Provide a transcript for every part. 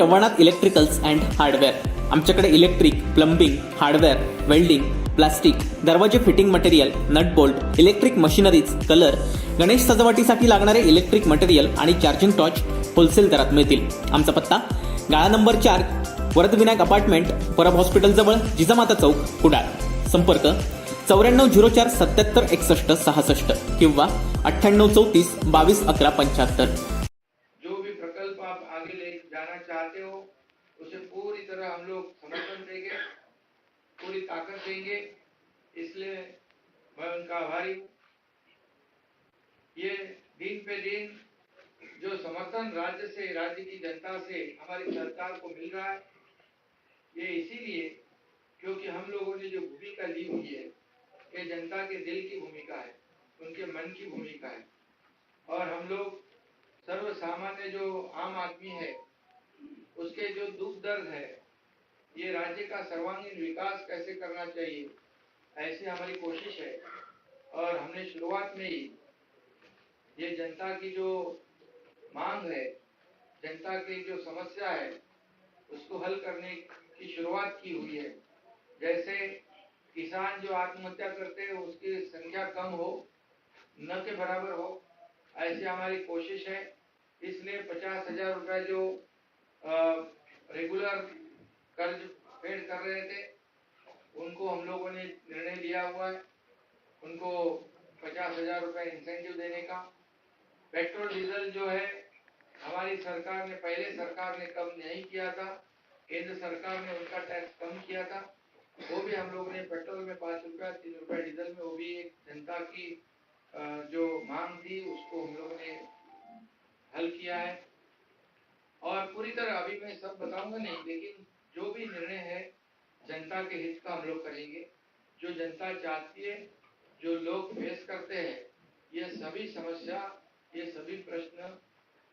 Ravnath electricals and hardware. आमच्याकडे electric, plumbing, hardware, welding, plastic, दरवाजे fitting material, nut bolt, electric machineries, colour, Ganesh सजावटीसाठी लागणारे electric material आणि charging torch wholesale दरात मिळतील. आमचा पत्ता गाळा number 4, Varadvinayak apartment, Parab hospital जवळ, जिजामाता चौक, कुडाळ. संपर्क 9404776166 किंवा 9834221175. जो भी प्रकल्प आप आगे ले जाना चाहते हो उसे पूरी तरह हम लोग समर्थन देंगे, पूरी ताकत देंगे, इसलिए मैं उनका आभारी हूँ. ये दिन पे दिन जो समर्थन राज्य की जनता से हमारी सरकार को मिल रहा है, ये इसीलिए क्योंकि हम लोगों ने जो भूमिका ली हुई है ये जनता के दिल की भूमिका है, उनके मन की भूमिका है. और हम लोग सर्व सामान्य जो आम आदमी है उसके जो दुख दर्द है, ये राज्य का सर्वांगीण विकास कैसे करना चाहिए, ऐसी हमारी कोशिश है. और हमने शुरुआत में ही ये जनता की जो मांग है, जनता की जो समस्या है, उसको हल करने की शुरुआत की हुई है. जैसे किसान जो आत्महत्या करते हैं उसकी संख्या कम हो, न के बराबर हो, ऐसी हमारी कोशिश है. इसलिए 50,000 रुपए जो रेगुलर कर्ज पेड कर रहे थे उनको हम लोगों ने निर्णय लिया हुआ है, उनको 50,000 रुपए इंसेंटिव देने का. पेट्रोल डीजल जो है हमारी सरकार ने, पहले सरकार ने कम नहीं किया था, केंद्र सरकार ने उनका टैक्स कम किया था, वो भी हम लोगों ने पेट्रोल में 5 रुपया, 3 रुपया डीजल में, वो भी एक जनता की जो मांग थी उसको हम लोगों ने हल किया है. और पूरी तरह अभी मैं सब बताऊंगा नहीं, लेकिन जो भी निर्णय है जनता के हित का हम लोग करेंगे. जो जनता चाहती है, जो लोग फेस करते हैं, ये सभी समस्या, ये सभी प्रश्न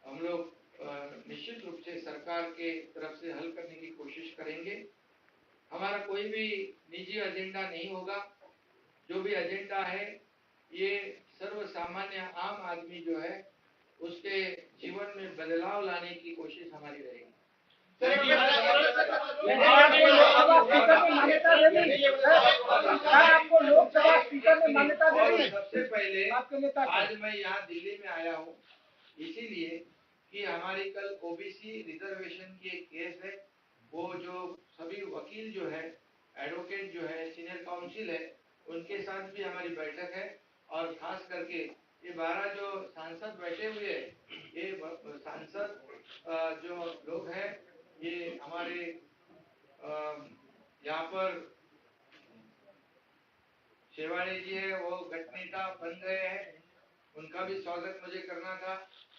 हम लोग निश्चित रूप से सरकार के तरफ से हल करने की कोशिश करेंगे. हमारा कोई भी निजी एजेंडा नहीं होगा. जो भी एजेंडा है ये सर्व सामान्य आम आदमी जो है उसके जीवन में बदलाव लाने की कोशिश हमारी रहेगी. सबसे पहले आज मैं यहाँ दिल्ली में आया हूँ इसीलिए कि हमारी कल ओबीसी रिजर्वेशन की एक केस है. वो जो सभी वकील जो है, एडवोकेट जो है, सीनियर काउंसिल है, उनके साथ भी हमारी बैठक है. और खास करके ये 12 जो सांसद बैठे हुए हैं, ये सांसद जो लोग हैं, ये हमारे यहाँ पर शेवाड़े जी है, वो गठनेता बन गए हैं, उनका भी स्वागत मुझे करना था.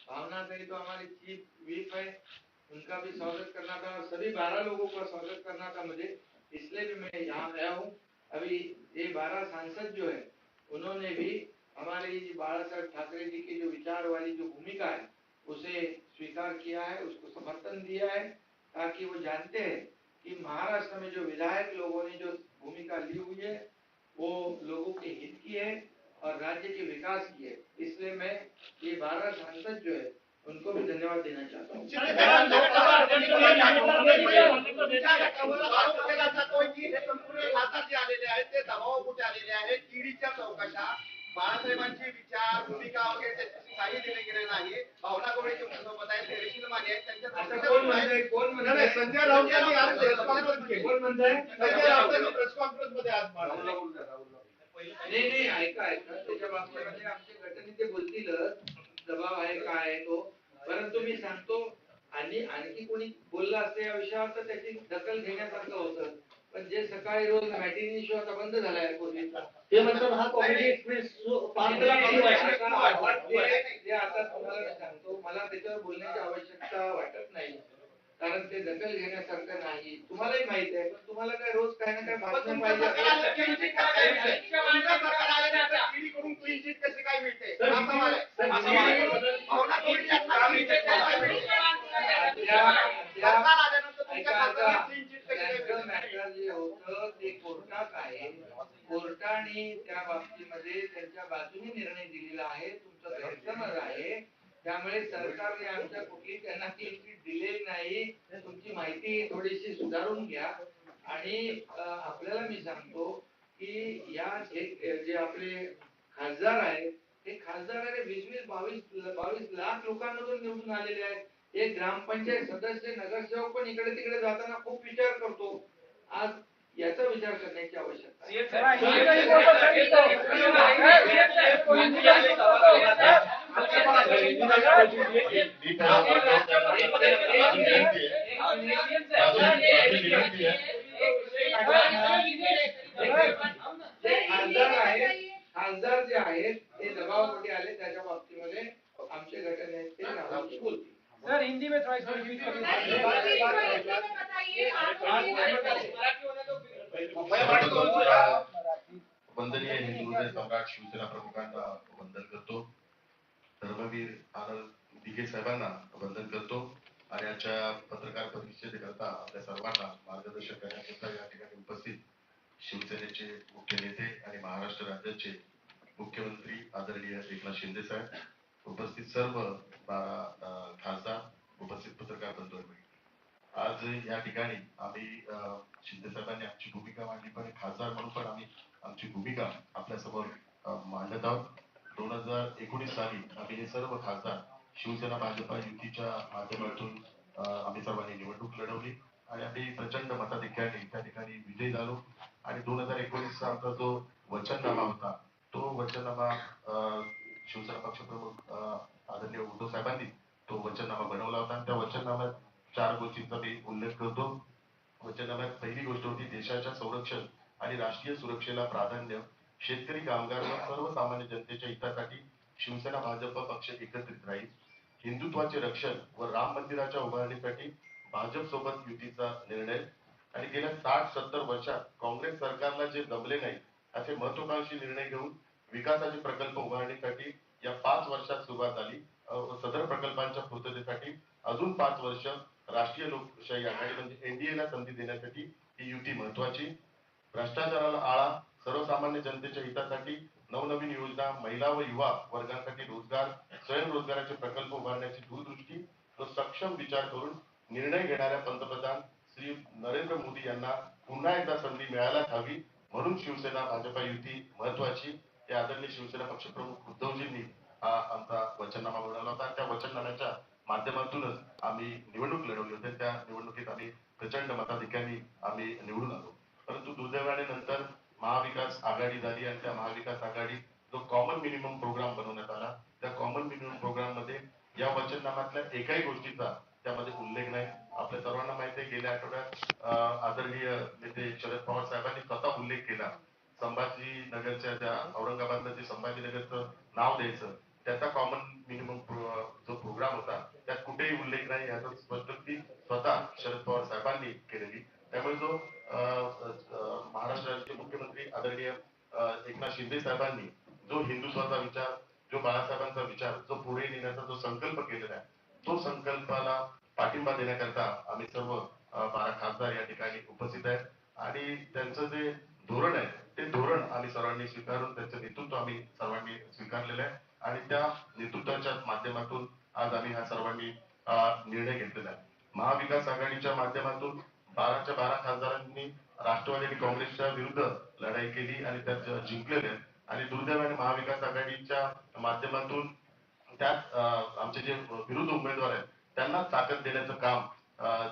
भावना कही तो हमारी चीफ व्हिप है, उनका भी स्वागत करना था. और सभी 12 लोगों का स्वागत करना था मुझे, इसलिए भी मैं यहाँ आया हूँ. अभी ये 12 सांसद जो है उन्होंने भी हमारे बाला साहब ठाकरे जी की जो विचार वाली जो भूमिका है उसे स्वीकार किया है, उसको समर्थन दिया है, ताकि वो जानते हैं कि महाराष्ट्र में जो विधायक लोगों ने जो भूमिका ली हुई है वो लोगों के हित की है और राज्य के विकास की है. इसलिए मैं ये 12 सांसद जो है उनको भी धन्यवाद देना चाहता हूँ. बाळासाहेबांचे विचार, भूमिका वगैरे त्याच्याशी काही देणे घेणे नाही. भावना गवळी तुमच्यासोबत आहेत, रेशील माने आहेत, त्यांच्या कोण म्हणताय? संजय राऊत यांनी आज प्रेस कॉन्फरन्स केली. कोण म्हणताय? संजय राऊतांनी प्रेस कॉन्फरन्स मध्ये आज नाही ऐका त्याच्या बाबतीमध्ये आमचे गटनेते बोलतीलच, दबाव आहे काय आहे तो, परंतु मी सांगतो. आणि आणखी कोणी बोलला असते या विषयावर तर त्याची दखल घेण्यासारखं होतं. पण जे सकाळी रोज मॅटिनी शो आता बंद झालाय पूर्वीचा, ते म्हणतात हा कॉमेडी एक्सप्रेस जे आता तुम्हाला सांगतो, मला त्याच्यावर बोलण्याची आवश्यकता वाटत नाही, कारण ते दखल घेण्यासारखं नाही. तुम्हालाही माहित आहे, पण तुम्हाला काय रोज काय ना काय बातम्या पाहिजे. कसे काय मिळते जे होतं ते कोर्टात आहे. कोर्टाने त्या बाबतीमध्ये त्यांच्या बाजूने निर्णय दिलेला आहे. तुमचं गैरसमज आहे त्यामुळे सरकारने आमच्या कुठली त्यांना दिलेली नाही. तुमची माहिती थोडीशी सुधारून घ्या. आणि आपल्याला मी सांगतो की या जे आपले खासदार आहेत ते खासदार 22 लाख लोकांमधून निवडून आलेले आहेत. एक ग्रामपंचायत सदस्य नगरसेवक पण इकडे तिकडे जाताना खूप विचार करतो. आज याचा विचार करण्याची आवश्यकता खासदार जे आहेत ते दबावापोटी आले त्याच्या बाबतीमध्ये आमचे घटनेते राहुल बोलतील. सर हिंदी में थोड़ा रिपीट करिए। वंदनीय हिंदू हृदय सम्राट शिवसेना प्रमुखांना वंदन करतो. धर्मवीर आनंद दिघे साहेबांना वंदन करतो आणि आजच्या पत्रकार परिषदेकरता आपल्या सर्वांना मार्गदर्शन करण्याकरता या ठिकाणी उपस्थित शिवसेनेचे मुख्य नेते आणि महाराष्ट्र राज्याचे मुख्यमंत्री आदरणीय एकनाथ शिंदे साहेब, उपस्थित सर्व 12 खासदार, उपस्थित पत्रकार बंधूंनी, आज या ठिकाणी आम्ही शिंदे साहेबांनी आमची भूमिका मांडली, पण खासदार म्हणून पण आम्ही आमची भूमिका आपल्यासमोर मांडत आहोत. 2019 साली आम्ही हे सर्व खासदार शिवसेना भाजपा युतीच्या माध्यमातून आम्ही सर्वांनी निवडणूक लढवली आणि आम्ही प्रचंड मताधिक्याने त्या ठिकाणी विजयी झालो. आणि 2019 चा आमचा जो वचननामा होता तो वचननामा शिवसेना पक्षप्रमुख आदरणीय उद्धव साहेबांनी तो वचननामा बनवला होता. त्या वचननाम्यात 4 गोष्टींचा मी उल्लेख करतो. वचननाम्यात पहिली गोष्ट होती देशाच्या संरक्षण आणि राष्ट्रीय सुरक्षेला प्राधान्य, शेतकरी कामगार व सर्वसामान्य जनतेच्या हितासाठी शिवसेना भाजप पक्ष एकत्रित राहील, हिंदुत्वाचे रक्षण व राम मंदिराच्या उभारणीसाठी भाजप सोबत युतीचा निर्णय. आणि गेल्या 60-70 वर्षात काँग्रेस सरकारला जे जमले नाही असे महत्वाकांक्षी निर्णय घेऊन विकासाचे प्रकल्प उभारणीसाठी या 5 वर्षात सुरुवात झाली. सदर प्रकल्पांच्या पूर्ततेसाठी अजून 5 वर्ष राष्ट्रीय लोकशाही आघाडी म्हणजे एनडीएला संधी देण्यासाठी ही युती महत्वाची. भ्रष्टाचाराला आळा, सर्वसामान्य जनतेच्या हितासाठी नवनवीन योजना, महिला व युवा वर्गांसाठी रोजगार, स्वयंरोजगाराचे प्रकल्प उभारण्याची दूरदृष्टी व सक्षम विचार करून निर्णय घेणाऱ्या पंतप्रधान श्री नरेंद्र मोदी यांना पुन्हा एकदा संधी मिळायलाच हवी, म्हणून शिवसेना भाजपा युती महत्वाची. या आदरणीय शिवसेना पक्षप्रमुख उद्धवजींनी हा आमचा वचननामा बनवला होता. त्या वचननाम्याच्या माध्यमातूनच आम्ही निवडणूक लढवली होती. त्या निवडणुकीत आम्ही प्रचंड मताधिक्याने आम्ही निवडून आलो. परंतु दुर्दैवाने नंतर महाविकास आघाडी झाली आणि त्या महाविकास आघाडीत जो कॉमन मिनिमम प्रोग्राम बनवण्यात आला, त्या कॉमन मिनिमम प्रोग्राम मध्ये या वचननाम्यातल्या एकाही गोष्टीचा त्यामध्ये उल्लेख नाही. आपल्या सर्वांना माहिती आहे, गेल्या आठवड्यात आदरणीय नेते शरद पवार साहेबांनी स्वतः उल्लेख केला. संभाजीनगरच्या ज्या औरंगाबादला जे संभाजीनगरचं नाव द्यायचं त्याचा कॉमन मिनिमम जो प्रोग्राम होता त्यात कुठेही उल्लेख नाही. याचं स्पष्टोक्ती स्वतः शरद पवार साहेबांनी केलेली. त्यामुळे जो महाराष्ट्राचे मुख्यमंत्री आदरणीय एकनाथ शिंदे साहेबांनी जो हिंदुत्वाचा विचार, जो बाळासाहेबांचा विचार, जो पुढे नेण्याचा जो संकल्प केलेला आहे, तो संकल्पाला पाठिंबा देण्याकरता आम्ही सर्व 12 खासदार या ठिकाणी उपस्थित आहेत. आणि त्यांचं जे धोरण आहे ते धोरण आम्ही सर्वांनी स्वीकारून त्यांचं नेतृत्व आम्ही सर्वांनी स्वीकारलेलं आहे आणि त्या नेतृत्वाच्या माध्यमातून आज आम्ही हा सर्वांनी निर्णय घेतलेला आहे. महाविकास आघाडीच्या माध्यमातून 12च्या 12 खासदारांनी राष्ट्रवादी आणि काँग्रेसच्या विरुद्ध लढाई केली आणि त्यात जिंकलेले आहेत. आणि दुर्दैवाने महाविकास आघाडीच्या माध्यमातून त्यात आमचे जे विरोधी उमेदवार आहेत त्यांना ताकद देण्याचं काम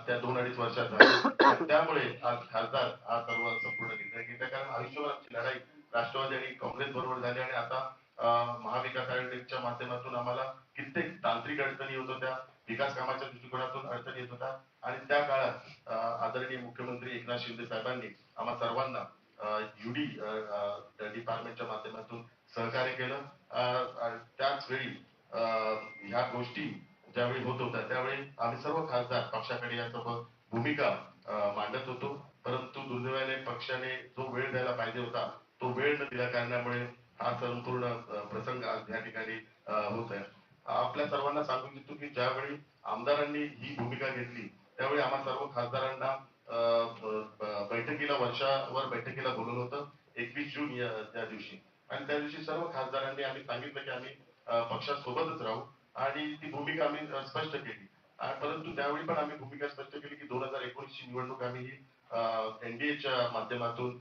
त्या 2-2.5 वर्षात झालं. त्यामुळे आज खासदार हा सर्व संपूर्ण निर्णय घेतला. कारण आयुष्यभर आमची लढाई राष्ट्रवादी आणि काँग्रेस बरोबर झाली आणि आता महाविकास आघाडीच्या माध्यमातून आम्हाला कित्येक तांत्रिक अडचणी होत होत्या, विकास कामाच्या दृष्टिकोनातून अडचणी येत होत्या आणि त्या काळात आदरणीय मुख्यमंत्री एकनाथ शिंदे साहेबांनी आम्हा सर्वांना युडी डिपार्टमेंटच्या माध्यमातून सहकार्य केलं. त्याच वेळी ह्या गोष्टी ज्यावेळी होत होत्या त्यावेळी आम्ही सर्व खासदार पक्षाकडे या सर्व भूमिका मांडत होतो. परंतु दुर्दैवाने पक्षाने जो वेळ द्यायला पाहिजे होता तो वेळ न दिल्या कारणामुळे हा संपूर्ण प्रसंग आज या ठिकाणी होत आहे. आपल्या सर्वांना सांगू इच्छितो की ज्यावेळी आमदारांनी ही भूमिका घेतली त्यावेळी आम्हा सर्व खासदारांना बैठकीला वर्षावर बैठकीला बोलवलं होतं 21 जून त्या दिवशी. आणि त्या दिवशी सर्व खासदारांनी आम्ही सांगितलं की आम्ही पक्षासोबतच राहू आणि ती भूमिका आम्ही स्पष्ट केली. परंतु त्यावेळी पण आम्ही भूमिका स्पष्ट केली की 2019 ची निवडणूक आम्ही ही एनडीएच्या माध्यमातून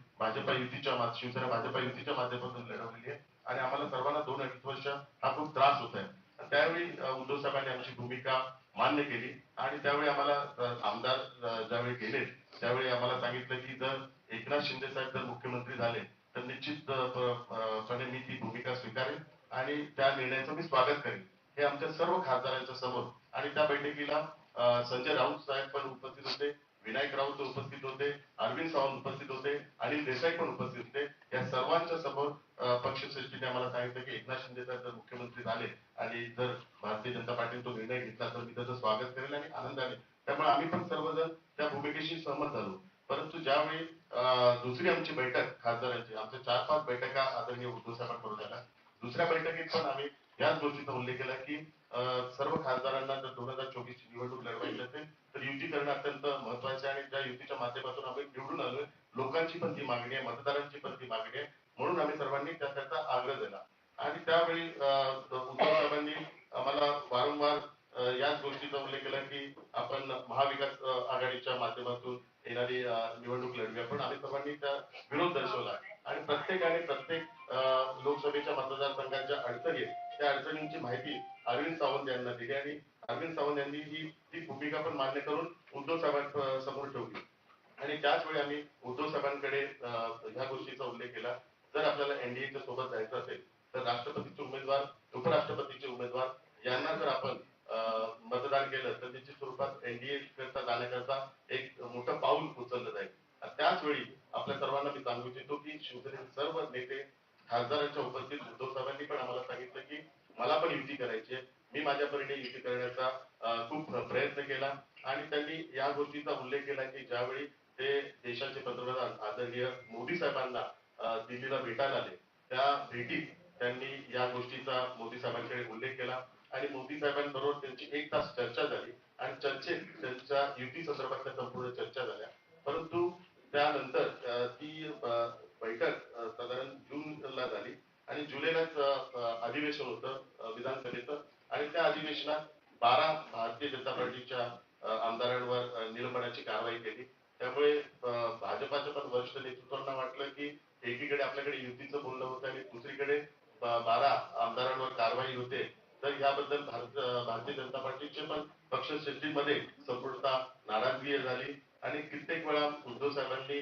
शिवसेना भाजपा युतीच्या माध्यमातून लढवलेली आहे आणि आम्हाला सर्वांना 2-2.5 वर्ष हा खूप त्रास होत आहे. त्यावेळी उद्धव साहेबांनी आमची भूमिका मान्य केली आणि त्यावेळी आम्हाला आमदार ज्यावेळी गेले त्यावेळी आम्हाला सांगितलं की जर एकनाथ शिंदे साहेब जर मुख्यमंत्री झाले तर निश्चितपणे मी ती भूमिका स्वीकारेन आणि त्या निर्णयाचं मी स्वागत करेन. हे आमच्या सर्व खासदारांच्या समोर आणि त्या बैठकीला संजय राऊत साहेब पण उपस्थित होते, विनायक राऊत उपस्थित होते, अरविंद सावंत उपस्थित होते, अनिल देसाई पण उपस्थित होते. या सर्वांच्या समोर पक्षश्रेष्ठीने आम्हाला सांगितलं की एकनाथ शिंदे साहेब जर मुख्यमंत्री झाले आणि जर भारतीय जनता पार्टीने तो निर्णय घेतला तर मी त्याचं स्वागत करेल आणि आनंदाने. त्यामुळे आम्ही पण सर्वजण त्या भूमिकेशी सहमत झालो. परंतु ज्यावेळी दुसरी आमची बैठक खासदारांची आमच्या 4-5 बैठका आदरणीय उद्धव साहेबांबरोबर झाल्या. दुसऱ्या बैठकीत पण आम्ही याच गोष्टीचा उल्लेख केला की सर्व खासदारांना जर 2024 ची निवडणूक लढवायची असेल तर युती करणं अत्यंत महत्वाचं आहे आणि त्या युतीच्या माध्यमातून आम्ही निवडून आलोय. लोकांची पण ती मागणी आहे, मतदारांची पण ती मागणी आहे. म्हणून आम्ही सर्वांनी त्याचा आग्रह दिला आणि त्यावेळी उद्धव साहेबांनी आम्हाला वारंवार याच गोष्टीचा उल्लेख केला की आपण महाविकास आघाडीच्या माध्यमातून येणारी निवडणूक लढवूया. पण आम्ही सर्वांनी त्या विरोध दर्शवला आणि प्रत्येक लोकसभेच्या मतदारसंघाच्या अडचणी त्या अडचणींची माहिती अरविंद सावंत यांना दिली आणि अरविंद सावंत यांनी ती भूमिका पण मान्य करून उद्धव साहेबांसमोर ठेवली आणि त्याच वेळी आम्ही उद्धव साहेबांकडे ह्या गोष्टीचा उल्लेख केला. जर आपल्याला एनडीएच्या सोबत जायचं असेल तर राष्ट्रपतीचे उमेदवार, उपराष्ट्रपतीचे उमेदवार यांना जर आपण मतदान केलं तर निश्चित स्वरूपात एनडीए करता जाण्याकरता एक मोठं पाऊल उचललं जाईल. त्याच वेळी आपल्या सर्वांना मी सांगू इच्छितो की शिवसेनेचे सर्व नेते खासदारांच्या उपस्थित उद्धव साहेबांनी पण आम्हाला सांगितलं की मला पण युती करायची आहे. मी माझ्या परीने युती करण्याचा खूप प्रयत्न केला आणि त्यांनी या गोष्टीचा उल्लेख केला की ज्यावेळी ते देशाचे पंतप्रधान आदरणीय मोदी साहेबांना दिल्लीला भेटायला आले त्या भेटीत त्यांनी या गोष्टीचा मोदी साहेबांकडे उल्लेख केला आणि मोदी साहेबांबरोबर त्यांची 1 तास चर्चा झाली आणि चर्चेत त्यांच्या युती संदर्भातल्या संपूर्ण चर्चा झाल्या. परंतु त्यानंतर ती बैठक साधारण जूनला झाली आणि जुलैलाच अधिवेशन होतं विधानसभेचं आणि त्या अधिवेशनात 12 भारतीय जनता पार्टीच्या आमदारांवर निलंबनाची कारवाई केली. त्यामुळे भाजपाच्या पण वरिष्ठ नेतृत्वांना वाटलं की एकीकडे आपल्याकडे युतीचं बोलणं होतं आणि दुसरीकडे 12 आमदारांवर कारवाई होते. तर याबद्दल भारतीय जनता पार्टीचे पण पक्षश्रेष्ठींमध्ये संपूर्णतः नाराजगी झाली आणि कित्येक वेळा उद्धव साहेबांनी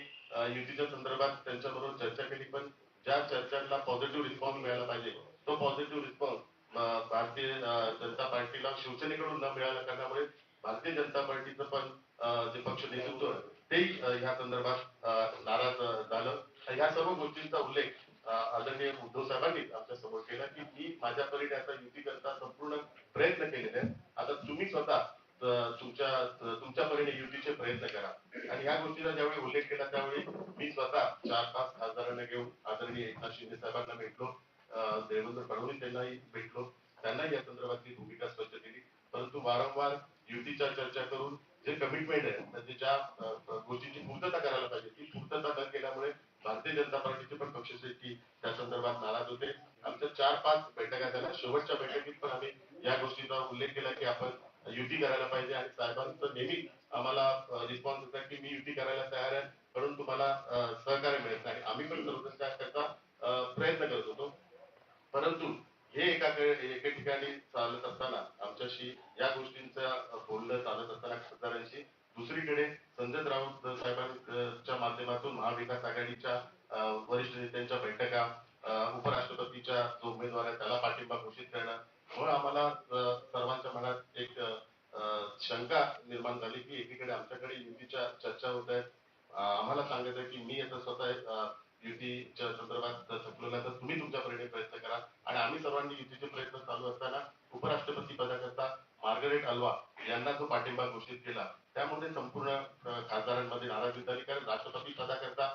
युतीच्या संदर्भात त्यांच्याबरोबर चर्चा केली. पण ज्या चर्चांना पॉझिटिव्ह रिस्पॉन्स मिळाला पाहिजे तो पॉझिटिव्ह रिस्पॉन्स भारतीय जनता पार्टीला शिवसेनेकडून न मिळाल्या कारणामुळे भारतीय जनता पार्टीचं पण जे पक्ष नेतृत्व ते ह्या संदर्भात नाराज झालं. ह्या सर्व गोष्टींचा उल्लेख आदरणीय उद्धव साहेबांनी आमच्या समोर केला की मी माझ्या परीने आता युती करता संपूर्ण प्रयत्न केलेले आहेत. आता तुम्ही स्वतः तुमच्या परीने युतीचे प्रयत्न करा आणि ह्या गोष्टीचा ज्यावेळी उल्लेख केला त्यावेळी मी स्वतः 4-5 खासदारांना घेऊन आदरणीय एकनाथ शिंदे साहेबांना भेटलो, देवेंद्र फडणवीस यांनाही भेटलो, त्यांनाही या संदर्भातली भूमिका स्पष्ट केली. परंतु वारंवार युतीच्या चर्चा करून जे कमिटमेंट आहे म्हणजे ज्या गोष्टींची पूर्तता करायला पाहिजे ती पूर्तता न केल्यामुळे भारतीय जनता पार्टीचे पण पक्षश्रेष्ठी त्या संदर्भात नाराज होते. आमच्या 4-5 बैठका झाल्या. शेवटच्या बैठकीत पण आम्ही या गोष्टीचा उल्लेख केला की आपण युती करायला पाहिजे आणि साहेबांचं नेहमी आम्हाला रिस्पॉन्स होता की मी युती करायला तयार आहे परंतु मला सहकार्य मिळत नाही. आम्ही पण सर्वजण त्याचा प्रयत्न करत होतो. परंतु हे एका ठिकाणी चालत असताना आमच्याशी या गोष्टींचं बोलणं चालत असताना खासदारांशी दुसरीकडे संजय राऊत साहेबांच्या माध्यमातून महाविकास आघाडीच्या वरिष्ठ नेत्यांच्या बैठका, उपराष्ट्रपतीच्या जो उमेदवार आहे त्याला पाठिंबा घोषित करणं मुळे आम्हाला सर्वांच्या मनात एक शंका निर्माण झाली की एकीकडे आमच्याकडे युतीच्या चर्चा होत आहेत. आम्हाला सांगत आहे की मी आता स्वतः युतीच्या संदर्भात थकलेला तर तुम्ही तुमच्या परीने प्रयत्न करा आणि आम्ही सर्वांनी युतीचे प्रयत्न चालू असताना उपराष्ट्रपती पदाकरता मार्गरेट अल्वा यांना जो पाठिंबा घोषित केला त्यामध्ये संपूर्ण खासदारांमध्ये नाराजी झाली. कारण राष्ट्रपती पदाकरता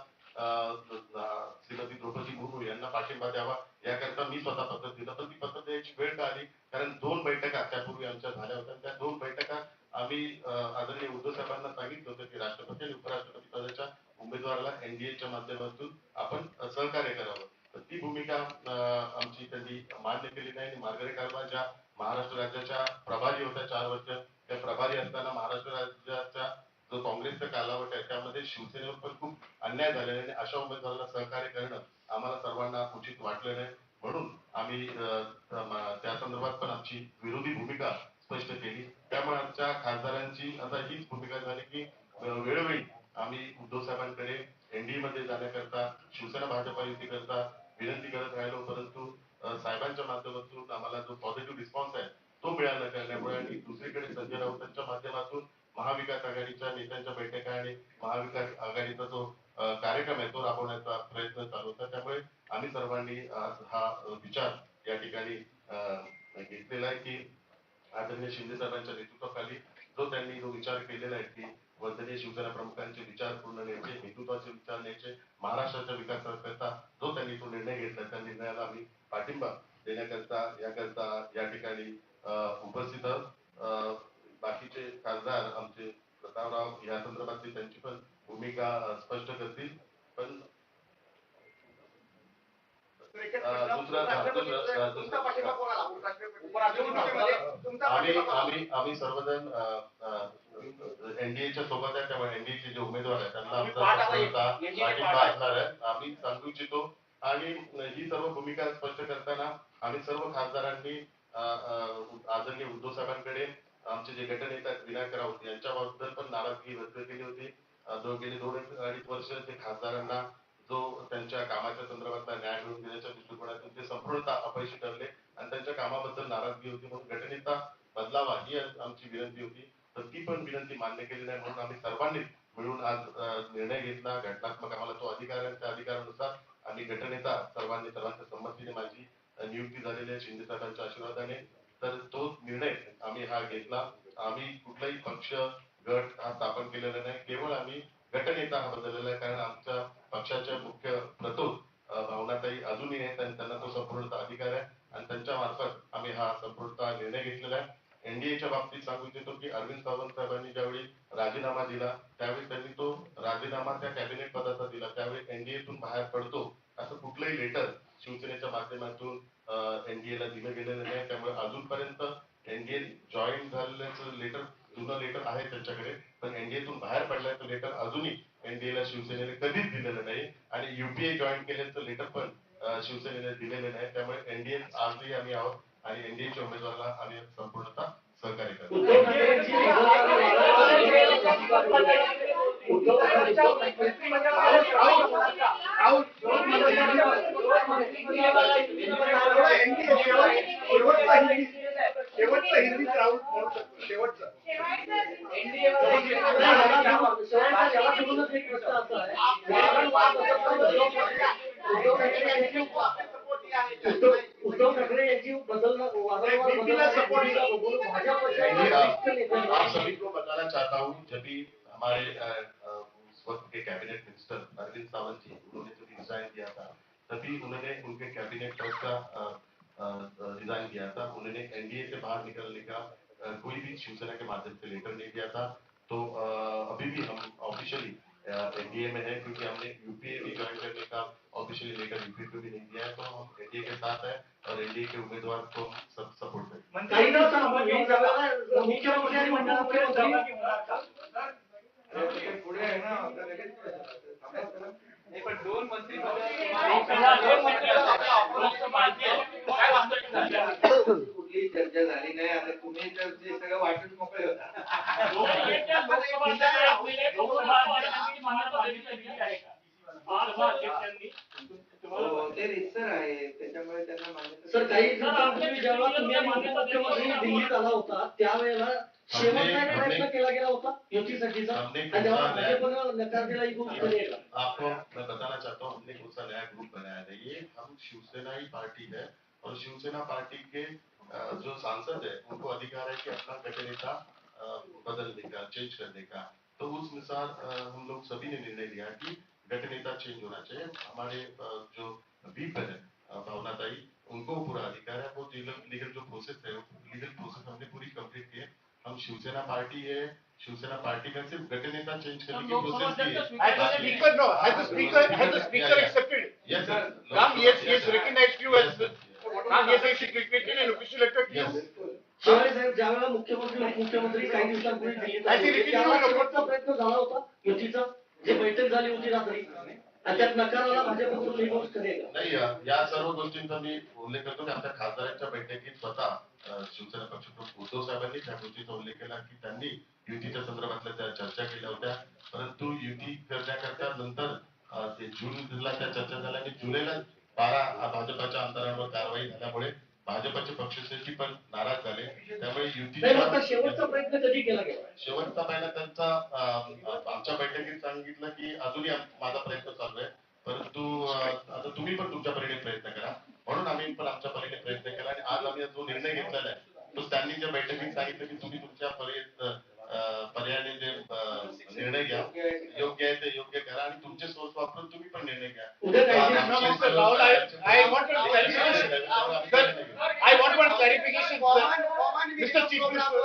श्रीमती द्रौपदी मुर्मू यांना पाठिंबा द्यावा याकरता मी स्वतः पत्र दिलं. पण ती पत्र द्यायची वेळ का आली कारण 2 बैठका त्यापूर्वी आमच्या झाल्या होत्या. त्या 2 बैठका आम्ही आदरणीय उद्धव साहेबांना सांगितलं होतं की राष्ट्रपती आणि उपराष्ट्रपती पदाच्या उमेदवाराला एनडीएच्या माध्यमातून आपण सहकार्य करावं. तर ती भूमिका आमची त्यांनी मान्य केली नाही आणि मार्गदर्शक कारभार ज्या महाराष्ट्र राज्याच्या प्रभारी होत्या 4 वर्ष, त्या प्रभारी असताना महाराष्ट्र राज्याचा जो काँग्रेसचा कालावधी आहे त्यामध्ये शिवसेनेवर पण खूप अन्याय झालेला आहे. अशा उमेदवाराला सहकार्य करणं आम्हाला सर्वांना उचित वाटलं नाही, म्हणून आम्ही त्या संदर्भात पण आमची विरोधी भूमिका स्पष्ट केली. त्यामुळे आमच्या खासदारांची आता हीच भूमिका झाली की वेळोवेळी आम्ही उद्धव साहेबांकडे एनडीए मध्ये जाण्याकरता शिवसेना भाजपा युती करता विनंती करत राहिलो, परंतु साहेबांच्या माध्यमातून आम्हाला जो पॉझिटिव्ह रिस्पॉन्स आहे तो मिळाला करण्यामुळे आणि दुसरीकडे संजय राऊतांच्या माध्यमातून महाविकास आघाडीच्या नेत्यांच्या बैठका आणि महाविकास आघाडीचा जो कार्यक्रम आहे तो राबवण्याचा प्रयत्न चालू होता. त्यामुळे आम्ही सर्वांनी आज हा विचार या ठिकाणी घेतलेला आहे की आदरणीय शिंदे साहेबांच्या नेतृत्वाखाली जो त्यांनी जो विचार केलेला आहे की वंदनीय शिवसेना प्रमुखांचे विचार पूर्ण न्यायचे, नेतृत्वाचे विचार न्यायचे, महाराष्ट्राच्या विकासाकरता जो त्यांनी तो निर्णय घेतला त्या निर्णयाला आम्ही पाठिंबा देण्याकरता या ठिकाणी उपस्थित बाकीचे खासदार आमचे प्रतापराव या संदर्भातली त्यांची पण भूमिका स्पष्ट करतील. पण आम्ही सर्वजण एनडीएच्या सोबत आहे, त्यामुळे एनडीएचे जे उमेदवार आहेत त्यांना आमचा पाठिंबा असणार आहे आम्ही सांगू इच्छितो. आणि ही सर्व भूमिका स्पष्ट करताना आम्ही सर्व खासदारांनी आदरणीय उद्धव साहेबांकडे आमचे जे गटनेते विनायक राऊत यांच्याबद्दल पण नाराजगी व्यक्त केली होती. गेली 2-2.5 वर्ष जे खासदारांना जो त्यांच्या कामाच्या संदर्भातला न्याय मिळवून देण्याच्या दृष्टिकोनातून ते संपूर्णतः अपयशी ठरले आणि त्यांच्या कामाबद्दल नाराजगी होती, म्हणून गटनेता बदलावा ही आमची विनंती होती. तर ती पण विनंती मान्य केली नाही, म्हणून आम्ही सर्वांनी मिळून आज निर्णय घेतला. घटनात्मक आम्हाला तो अधिकार आहे, त्या अधिकारानुसार आम्ही गटनेता सर्वांच्या संमतीने माझी नियुक्ती झालेली आहे शिंदे साहेबांच्या आशीर्वादाने. तर तो निर्णय आम्ही हा घेतला. आम्ही कुठलाही पक्ष गट हा स्थापन केलेला नाही, केवळ आम्ही गटनेता हा बदललेला आहे. कारण आमच्या पक्षाच्या मुख्य प्रतोद भावनाताई अजूनही आहेत आणि त्यांना तो संपूर्णतः अधिकार आहे आणि त्यांच्या मार्फत आम्ही हा संपूर्णतः निर्णय घेतलेला आहे. एनडीएच्या बाबतीत सांगू इच्छितो की अरविंद सावंत साहेबांनी ज्यावेळी राजीनामा दिला त्यावेळी त्यांनी तो राजीनामा त्या कॅबिनेट पदाचा दिला. त्यावेळी एनडीएतून बाहेर पडतो असं कुठलंही लेटर शिवसेनेच्या माध्यमातून एनडीएला दिलं गेलेलं नाही. त्यामुळे अजूनपर्यंत एनडीए जॉईन झालेल्याचं लेटर जुनं लेटर आहे त्यांच्याकडे, पण एनडीएतून बाहेर पडल्याचं लेटर अजूनही एनडीएला शिवसेनेने कधीच दिलेलं नाही आणि युपीए जॉईन केल्याचं लेटर पण शिवसेनेने दिलेलं नाही. त्यामुळे एनडीए आजही आम्ही आहोत आणि एनडीएच्या उमेदवाराला आम्ही संपूर्णतः सहकार्य करतो. उद्धव ठाकरे यांची आप सभी को बताना चाहता हूँ, जब भी हमारे उस वक्त के कैबिनेट मिनिस्टर अरविंद सावंत जी उन्होंने जब रिजाइन किया था तभी उन्होंने उनके कैबिनेट पद का रिजाइन किया था. उन्होंने एनडीए से बाहर निकलने का कोई भी शिवसेना के माध्यम से लेटर नहीं दिया था. तो अभी भी हम ऑफिशियली एनडीए में है, क्योंकि हमने यूपीए भी ज्वाइन करने का ऑफिशियली लेटर यूपीए को भी नहीं दिया है. तो हम एनडीए के साथ है और एनडीए के उम्मीदवार को हम सब सपोर्ट करें. पुढे आहे ना पण 2 मंत्री कुठलीही चर्चा झाली नाही. आता तुम्ही तर ते सगळं वाटून मोकळे होता. ते रितसर आहे, त्याच्यामुळे त्यांना मान्यता. सर काही दिवसांपूर्वी जेव्हा तुम्ही मुख्यमंत्री दिल्लीत आला होता त्यावेळेला शेवटचा प्रयत्न केला गेला होता युतीसाठीचा आणि तेव्हा भाजपनं नकार दिला ही गोष्ट खरी आहे का? आपको मैं बताना चाहता हूँ, हमने कौन सा नया ग्रुप बनाया है. ये हम शिवसेना ही पार्टी है और शिवसेना पार्टी के जो सांसद है उनको अधिकार है कि अपना गठनेता बदलने का, चेंज करने का. तो उस अनुसार हम लोग सभी ने निर्णय लिया कि गठनेता चेंज होना चाहिए. हमारे जो व्हीप है भावनाताई, उनको पूरा अधिकार है. वो लीगल जो प्रोसेस है लीगल प्रोसेस हमने पूरी कंप्लीट की है. हम शिवसेना पार्टी है, शिवसेना पार्टी का सिर्फ गठनेता चेंज करने की प्रोसेस की है. Has the speaker accepted? Yes, sir. he has recognized you as he has created an official letter to you. Shivaji साहेब ज्यावेळेला मुख्यमंत्री उपमुख्यमंत्री काही दिवसांपूर्वी दिल्लीत आले होते, त्यावेळेला शेवटचा प्रयत्न झाला होता युतीचा, जी बैठक झाली होती रात्री आणि त्यात नकाराला भाजपकडून ही गोष्ट करेल. नाही या सर्व गोष्टींचा मी उल्लेख करतो की आमच्या खासदारांच्या बैठकीत स्वतः शिवसेना पक्षप्रमुख उद्धव साहेबांनी त्या गोष्टीचा उल्लेख केला की त्यांनी युतीच्या संदर्भातल्या त्या चर्चा केल्या होत्या, परंतु युती करण्याकरता नंतर ते जूनला त्या चर्चा झाल्या आणि जुलैला 12 भाजपाच्या आमदारांवर कारवाई झाल्यामुळे भाजपचे पक्षश्रेष्ठी पण नाराज झाले. त्यामुळे युतीचा शेवटचा प्रयत्न कधी केला गेला? शेवटचा पहिला त्यांचा आमच्या बैठकीत सांगितलं की अजूनही माझा प्रयत्न चालू आहे, परंतु आता तुम्ही पण तुमच्या परीने प्रयत्न करा, म्हणून आम्ही पण आमच्या परीने प्रयत्न केला आणि आज आम्ही जो निर्णय घेतलेला आहे तो त्यांनी ज्या बैठकीत सांगितलं की तुम्ही तुमच्या पर्यायाने जे निर्णय घ्या, योग्य आहे ते योग्य करा आणि तुमचे सोर्स वापरून तुम्ही पण निर्णय घ्या. I want one clarification, Mr. Chief Minister.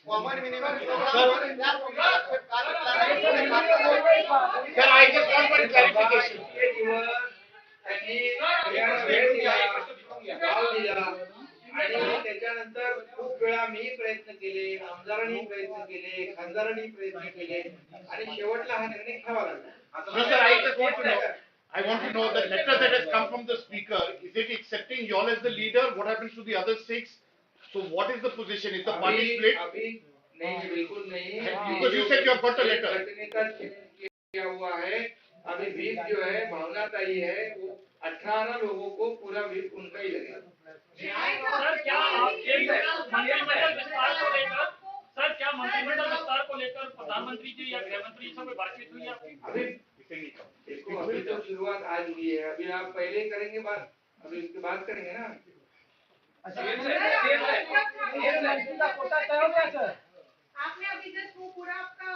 Common minimum. Sir, I just want one clarification. आणि त्याच्यानंतर खूप वेळा मी प्रयत्न केले, आमदारांनी प्रयत्न केले, खासदारांनी प्रयत्न केले आणि शेवटला हा निर्णय घ्यावा लागला. No, sir, I want to know the letter that has come from the speaker. Is it accepting you all as the leader? What happens to the other 6? So what is the position? Is the party split? अभी नहीं, बिल्कुल नहीं. Because you said you have got a letter. घटने का चयन KIA हुआ है. अभी व्हीप जो है भावना का ही है, वो 18 लोगों को पूरा व्हीप उनका ही लगेगा. सर क्या मंत्रिमंडल विस्तार को लेकर मंत्रिमंडल विस्तार को लेकर प्रधानमंत्री जी या गृह मंत्री से कोई बातचीत हुई आपकी? देखो अभी तो शुरुआत आज हुई है, अभी आप पहले करेंगे बात, अभी उसके बाद करेंगे ना. आपने अभी जस्ट वो पूरा आपका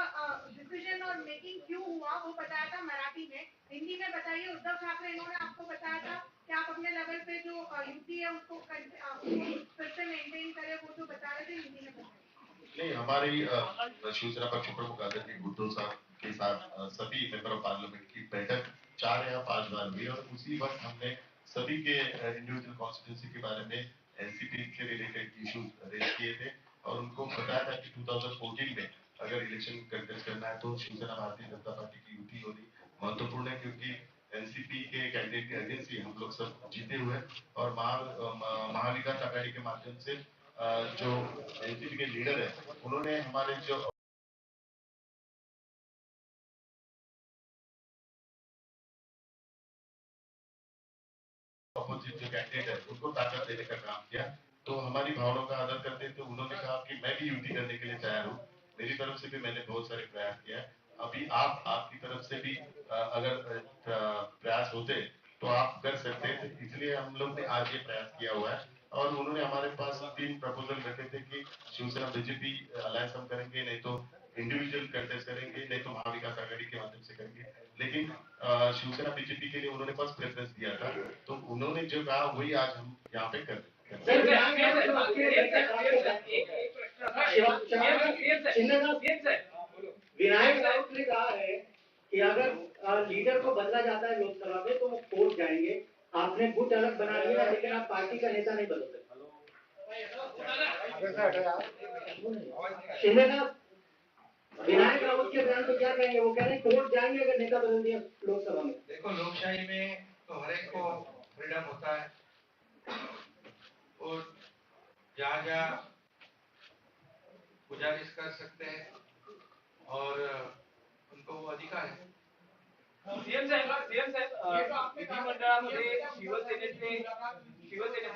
डिसीजन और मेकिंग क्यों हुआ वो बताया था मराठी में, हिंदी में बताइए. उद्धव ठाकरे इन्होंने आपको बताया था कि आप अपने लेवल पे जो यूपी है उसको फिर से मेंटेन करें, वो जो बता रहे थे हिंदी में बताइए. नहीं, हमारी शिवसेना पक्ष प्रमुख आदरणीय उद्धव साहब के साथ सभी मेंबर ऑफ पार्लियामेंट की बैठक 4 या 5 बार हुई और उसी वक्त हमने सभी के इंडिविजुअल कॉन्स्टिट्यूंसी के बारे में एनसीपी के रिलेटेड इश्यूज रेज किए थे और उनको बताया था कि 2014 में अगर इलेक्शन कंटेस्ट करना है तो शिवसेना भारतीय जनता पार्टी की युति होनी महत्वपूर्ण है, क्योंकि एनसीपी के कैंडिडेट के अगेंस्ट ही हम लोग सब जीते हुए और महाविकास आघाड़ी के माध्यम से जो एनसीपी के लीडर है उन्होंने हमारे जो अपोजिट जो कैंडिडेट है उनको ताकत देने का काम किया. तो हमारी भावनाओं का आदर करते थे. उन्होंने कहा कि मैं भी युति करने के लिए तैयार हूँ, मेरी तरफ से भी मैंने बहुत सारे प्रयास किया. अभी आपकी तरफ से भी अगर प्रयास होते तो आप कर सकते थे, इसलिए हम लोग ने आज ये प्रयास किया हुआ है. और उन्होंने हमारे पास 3 प्रपोजल रखे थे कि शिवसेना बीजेपी अलायंस हम करेंगे, नहीं तो इंडिविजुअल कंटेस्ट करेंगे, नहीं तो महाविकास आघाड़ी के माध्यम से करेंगे. लेकिन शिवसेना बीजेपी के लिए उन्होंने फर्स्ट प्रेफरेंस दिया था, तो उन्होंने जो कहा वही आज हम यहाँ पे कर विनायक राउत ने कहा है कि अगर लीडर को बदला जाता है लोकसभा में तो वो कोर्ट जाएंगे. आपने गुट अलग बना लिया लेकिन आप पार्टी का नेता नहीं बदल सकते. विनायक राउत के बयान को क्या कहेंगे? वो कह रहे हैं कोर्ट जाएंगे अगर नेता बदल दिया लोकसभा में. देखो लोकशाही में तो हर एक को फ्रीडम होता है और जहाँ जहाँ गुजारिश कर सकते हैं और उनको वो अधिकार है. सीएम साहेब विधिमंडळामध्ये शिवसेनेचे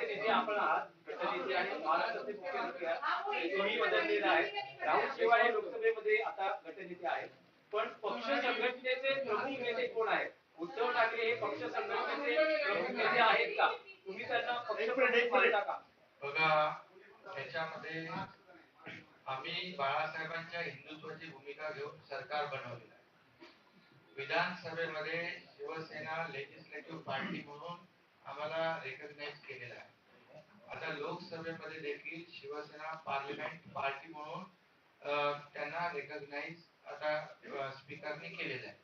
नेते आपण आहात, गटनेते आणि महाराष्ट्राचे मुख्यमंत्री आहात, दोन्ही बदललेले आहेत. राहुल शेवाळे लोकसभेमध्ये आता गटनेते आहेत, पण पक्ष संघटनेचे प्रमुख नेते कोण आहेत? उद्धव ठाकरे हे पक्ष संघटनेचे प्रमुख नेते आहेत का? तुम्ही त्यांना पक्ष मानता का? बघा, त्याच्यामध्ये आम्ही बाळासाहेबांच्या हिंदुत्वाची भूमिका घेऊन सरकार बनवलेलं आहे. विधानसभेमध्ये शिवसेना लेजिस्लेटिव्ह पार्टी म्हणून आम्हाला रेकग्नाइज केलेला आहे. आता लोकसभेमध्ये देखील शिवसेना पार्लिमेंट पार्टी म्हणून त्यांना रेकग्नाइज आता स्पीकरने केलेलं आहे.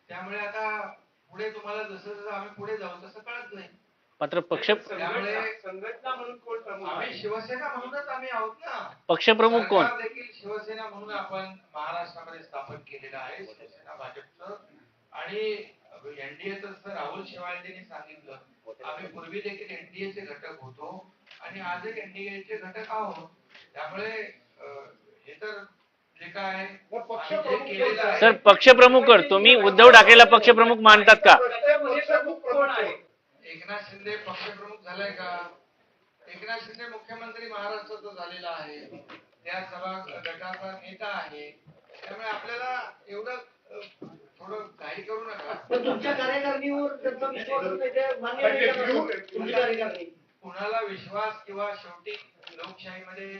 त्यामुळे आता पुढे तुम्हाला जसं जसं आम्ही पुढे जाऊ तसं कळत नाही. मात्र संघटना म्हणून कोण प्रमुख आहे? आम्ही शिवसेना म्हणूनच आम्ही आहोत ना. पक्षप्रमुख कोण? सरकार देखील शिवसेना म्हणून आपण महाराष्ट्रामध्ये स्थापन केलेलं आहे, शिवसेना भाजपचं. आणि एनडीएचं जसं राहुल शेवाळेंनी सांगितलं, आम्ही पूर्वी देखील एनडीएचे घटक होतो आणि आजही एनडीएचे घटक आहोत. त्यामुळे हे तर जे काय आहे, आम्ही जे केलेलं आहे. सर, पक्षप्रमुख कर तुम्ही उद्धव ठाकरेला पक्षप्रमुख मानतात का? प्रमुख कोण आहे? एकनाथ शिंदे पक्षप्रमुख झालाय का? एकनाथ शिंदे मुख्यमंत्री महाराष्ट्राचा झालेला आहे, त्या सभा गटाचा नेता आहे. त्यामुळे आपल्याला एवढं थोडं काही करू नका. पण तुमच्या कार्यकारिणीवर त्यांचा विश्वास नाही, ते मान्य नाही करणार. तुमची कार्यकारिणी कुणाला विश्वास किंवा शेवटी लोकशाहीमध्ये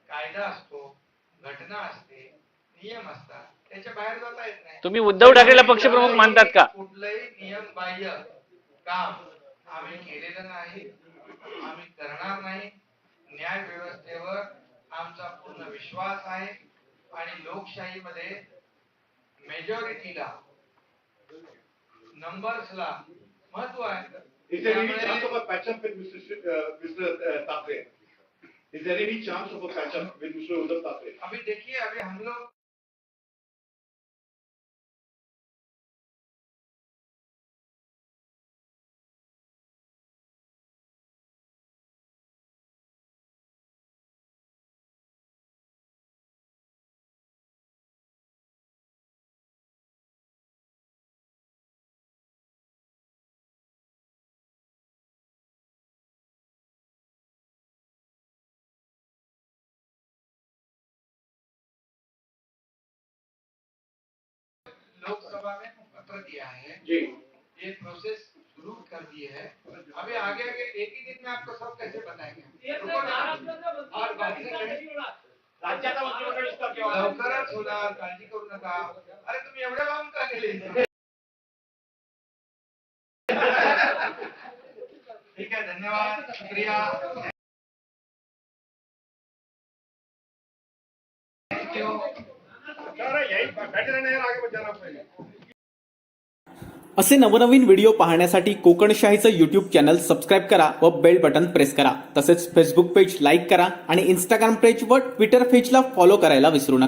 कायदा असतो, घटना असते, नियम असतात, त्याच्या बाहेर जाता येत नाही. तुम्ही उद्धव ठाकरेला पक्षप्रमुख मानतात का? कुठलंही नियम बाह्य काम आम्ही केलेलं नाही, आम्ही करणार नाही. न्याय व्यवस्थेवर आमचा पूर्ण विश्वास आहे आणि लोकशाहीमध्ये मेजॉरिटीला, नंबर्सला महत्व आहे. Is there any chance of a patch up with Mr. Thackeray? Is there any chance of a patch up with Mr. Uddhav Thackeray? अभी देखिए, अभी हम लोग लोकसभा में पत्र दिया है जी. ये प्रोसेस शुरू कर दी है. अभी आगे आगे एक ही दिन में आपको सब कैसे बताएंगे. रुको ना. और बाकी राज्याचा मुख्यमंत्री विस्तार केव्हा होणार? लवकरच होणार, काळजी करू नका. अरे तुम्ही एवढ्या लांब का गेले. ठीक है, धन्यवाद, शुक्रिया. Thank you. असे नवनवीन व्हिडिओ पाहण्यासाठी कोकणशाहीचं यूट्यूब चॅनल सबस्क्राईब करा व बेल बटन प्रेस करा. तसेच फेसबुक पेज लाईक करा आणि इंस्टाग्राम पेज व ट्विटर पेजला फॉलो करायला विसरू नका.